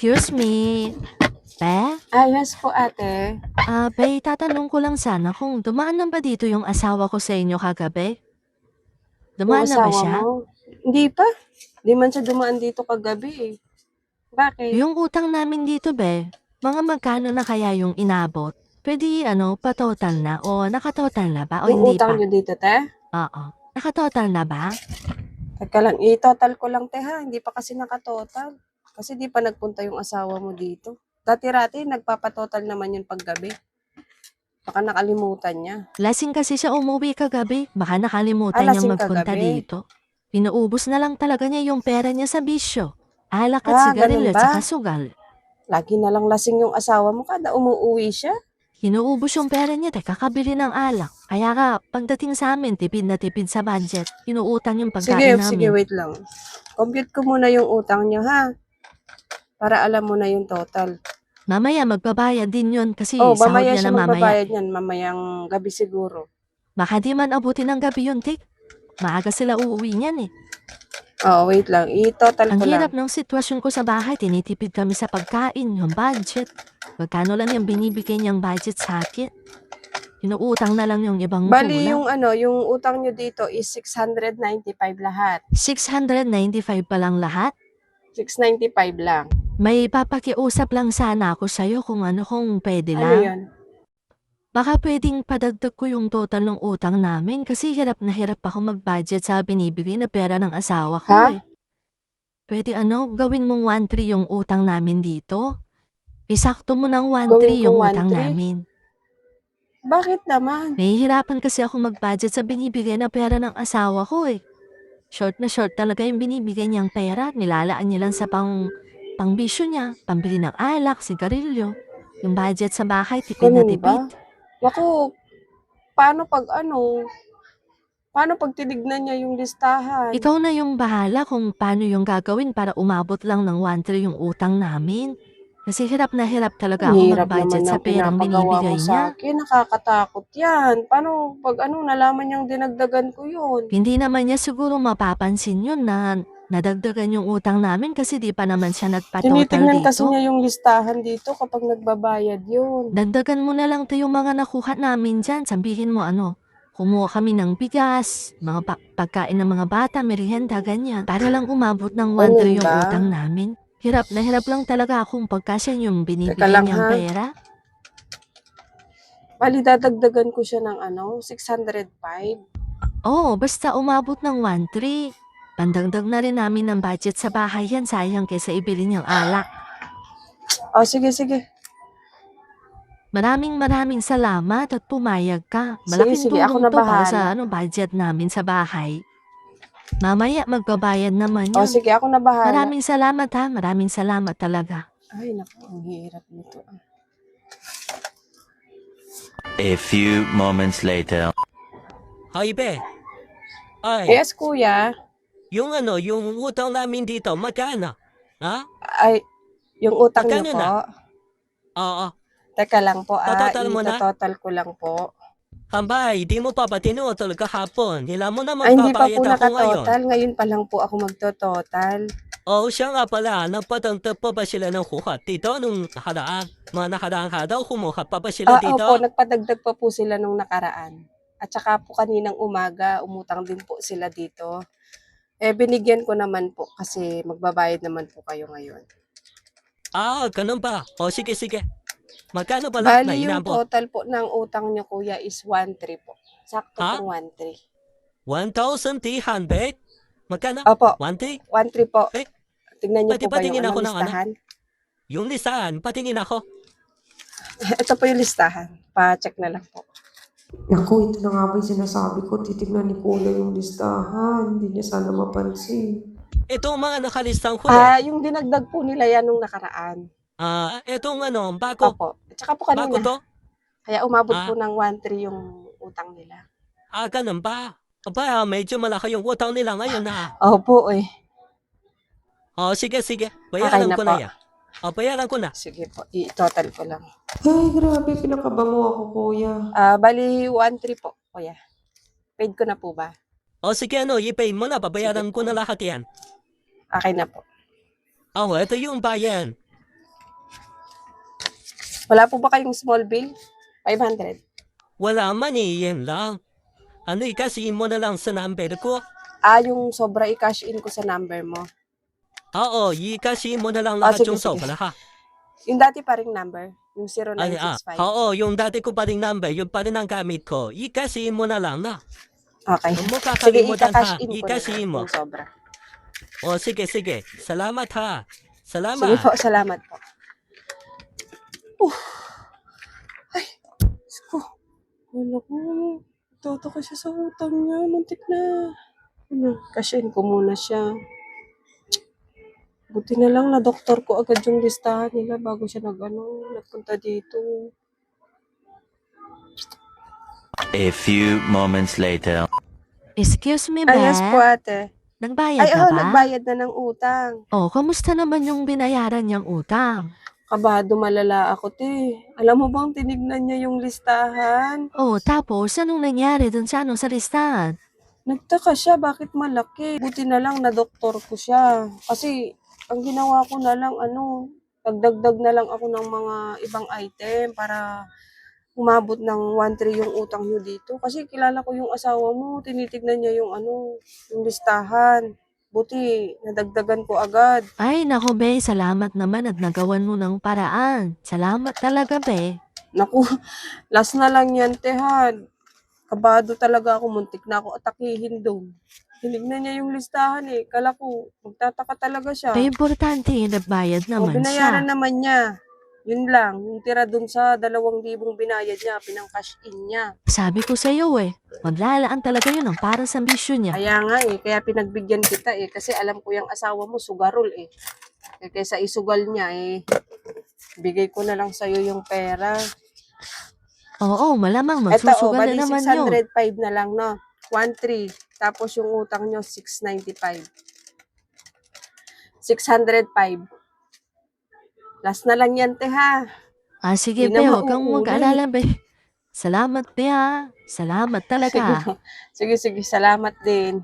Excuse me. Be? Yes po ate. Be, tatanong ko lang sana kung dumaan na ba dito yung asawa ko sa inyo kagabi? Yung Dumaan na ba asawa siya? mo? Hindi pa. Hindi man siya dumaan dito kagabi eh. Bakit? Yung utang namin dito, be, mga magkano na kaya yung inabot? Pwede, patotal na o nakatotal na ba o Yung hindi utang pa? nyo dito, te? Oo. Nakatotal na ba? Teka lang, i-total ko lang, te ha. Hindi pa kasi nakatotal. Kasi di pa nagpunta yung asawa mo dito. Dati-rati, nagpapatotal naman yun paggabi. Baka nakalimutan niya. Lasing kasi siya umuwi kagabi. Baka nakalimutan niyang Lasing magpunta kagabi. dito. Pinuubos na lang talaga niya yung pera niya sa bisyo. Alak at Ganun sigarilyo at saka ba? sugal. Lagi na lang lasing yung asawa mo kada umuwi siya. Hinuubos yung pera niya, kakabili ng alak. Kaya ka, pagdating sa amin, tipid na tipid sa budget. Inuutang yung pagkain Sige, namin. wait lang. Compute ko muna yung utang nyo, ha? Para alam mo na yung total. Mamaya magbabayad din yun kasi sahod Mamaya niya siya na mamaya. magbabayad yan. Mamayang gabi siguro. Baka di man abutin ng gabi yun, Tik. Maaga sila uuwi niyan eh. Wait lang. I-total Ang ko lang. hirap ng sitwasyon ko sa bahay, tinitipid kami sa pagkain, yung budget. Magkano lang yung binibigay niyang budget sa akin. Inuutang na lang yung ibang Bali, kulang. yung utang nyo dito is 695 lahat. 695 pa lang lahat? 695 lang. May papakiusap lang sana ako sa'yo kung pwede Ano lang. yun? Baka pwedeng padagdag ko yung total ng utang namin kasi hirap na hirap ako mag-budget sa binibigay na pera ng asawa ko Ha? eh. Pwede gawin mong 1-3 yung utang namin dito? Isakto mo ng 1-3 Gawin yung kong utang 1-3? namin. Bakit naman? Nahihirapan kasi ako mag-budget sa binibigay na pera ng asawa ko eh. Short na short talaga yung binibigay niyang pera. Nilalaan niya lang sa pangbisyo niya, pambili ng alak, sigarilyo. Yung budget sa bahay, tipid na Ganun ba? tipid. Naku, paano pag tinignan niya yung listahan? Ikaw na yung bahala kung paano yung gagawin para umabot lang ng 1-3 yung utang namin. Kasi hirap na hirap talaga Ang ako hirap mag-budget naman sa ng perang pinapagawa binibigay mo sa niya. akin. Nakakatakot yan. Paano pag nalaman niyang dinagdagan ko yun? Hindi naman niya siguro mapapansin yun na nadagdagan yung utang namin kasi di pa naman siya nagpa-total Tinitignan kasi dito. niya yung listahan dito kapag nagbabayad yun. Dagdagan mo na lang to yung mga nakuha namin dyan. Sabihin mo kumuha kami ng bigas, mga pagkain ng mga bata, merienda, ganyan. Para lang umabot ng 1-3 Ganun yung ba? utang namin. Hirap na hirap lang talaga akong pagkasya yung Teka binibigay lang niyang ha. pera. Bali, dadagdagan ko siya ng 605. Oo, basta umabot ng 1-3. Pandagdag na rin namin ng budget sa bahay yan. Sayang kaysa ibili niyang alak. Sige. Maraming salamat at pumayag ka. Malaking Sige, ako tulong na to para sa bahala. budget namin sa bahay. Mamaya magbabayad naman yun. Sige, ako na bahala. Maraming salamat ha. Maraming salamat talaga. Ay, naku, ang hirap nito. A few moments later. Ay, be. Ay, Yes, kuya. yung utang namin dito, magkano? Ha? Ay, yung utang niyo Magkano po. na? Oo. Teka lang po, Total mo na? itototal ko lang po. Hambay, di mo pa ba tinutol kahapon? Nila mo na Hindi pa magbabayad po ako ngayon. nakatotal. Ngayon pa lang po ako magtototal. Oo, siya nga pala. Nagpadagdag pa ba sila ng kuhat dito nung nakaraan? Mga nakaraang araw, kumuha pa ba sila dito? Opo, nagpadagdag pa po sila nung nakaraan. At saka po kaninang umaga, umutang din po sila dito. Binigyan ko naman po kasi magbabayad naman po kayo ngayon. Ganun ba? O, sige. Magkano ba lahat na Bali, yung inabot? total po ng utang niyo, kuya, is 1,300 po. Sakto Ha? pong 1,300. 1,300? Magkano? Opo, 1,300? 1,300 po. Eh, Tignan niyo pwede po ba yung patingin ako ng listahan? Yung listahan, patingin ako. Ito po yung listahan. Pa-check na lang po. Naku, ito na nga ba yung sinasabi ko. Titignan ni Kuya yung listahan. Hindi niya sana mapansin. Ito ang mga nakalistang huli. Yung dinagdag po nila yan nung nakaraan. Itong bago. Opo. At saka po Bago kanina. to? Kaya umabot Ah. po ng 1,300 yung utang nila. Ganun ba? Aba, medyo malaki yung utang nila ngayon na. Opo eh. Sige. Okay Bayaran na ko po. na yan. Bayaran ko na. Sige po, i-total ko lang. Ay, grabe. Pinakaba mo ako, Kuya. Bali 1,300 po, kuya. Paid ko na po ba? Sige, i-pay mo na. Babayaran ko na lahat yan. Okay na po. Ito yung bayan. Wala po ba kayong small bill? 500. Wala man eh, yan lang. Ano, ikasihin mo na lang sa number ko. Yung sobra i-cash in ko sa number mo. Oo, ikasihin mo na lang Ah, lahat sige, yung sige. sobra ha. Yung dati pa ring number, yung Ay, 0965. oo, yung dati ko pa rin number, yung pa rin ang gamit ko. Ikasihin mo na lang na. Okay. Huwag mo Sige, kakalimutan ika-cash ha. in ko na Ikasihin mo. yung sobra. O, sige, sige. Salamat ha. Sige Salamat. po, salamat po. Ay, Diyos ko. Wala ko. Toto ko siya sa utang niya. Muntik na. Cash in ko muna siya. Buti na lang na doktor ko agad yung listahan nila bago siya nagpunta dito. A few moments later. Excuse me, Ay, yes po Beth. ate. Nagbayad Ay, ka ba? nagbayad na ng utang. Oh, kamusta naman yung binayaran niyang utang? Kabado malala ako, te. Alam mo bang tinignan niya yung listahan? Oh, tapos anong nangyari dun sa sa listahan? Nagtaka siya, bakit malaki? Buti na lang na doktor ko siya. Kasi, ang ginawa ko na lang, nagdagdag na lang ako ng mga ibang item para umabot ng 1,300 yung utang niyo dito. Kasi kilala ko yung asawa mo, tinitignan niya yung yung listahan. Buti, nadagdagan ko agad. Ay, nako, be, salamat naman at nagawan mo ng paraan. Salamat talaga, be. Naku, last na lang yan, Tehan. Kabado talaga ako, muntik na ako atakihin doon. Tinignan niya yung listahan eh. Kala ko, magtataka talaga siya. Kaya importante, nagbayad O, naman binayaran siya. naman niya. Yun lang, yung tira doon sa 2,000 binayad niya, pinang-cash in niya. Sabi ko sa iyo maglalaan talaga yun ang para sa bisyo niya. Kaya nga eh, kaya pinagbigyan kita eh. Kasi alam ko yung asawa mo, sugarol eh. Kaysa isugal niya eh, bigay ko na lang sa'yo yung pera. Oo, malamang Eto, magsusugal bali na naman yun. 605 na lang, no? 1,300. Tapos yung utang nyo, 695. 605. Last na lang yan, te, ha? Sige, Di na be, huwag kang mauulit. mag-alala, be. Salamat, be, ha. Salamat talaga. Sige, sige, salamat din.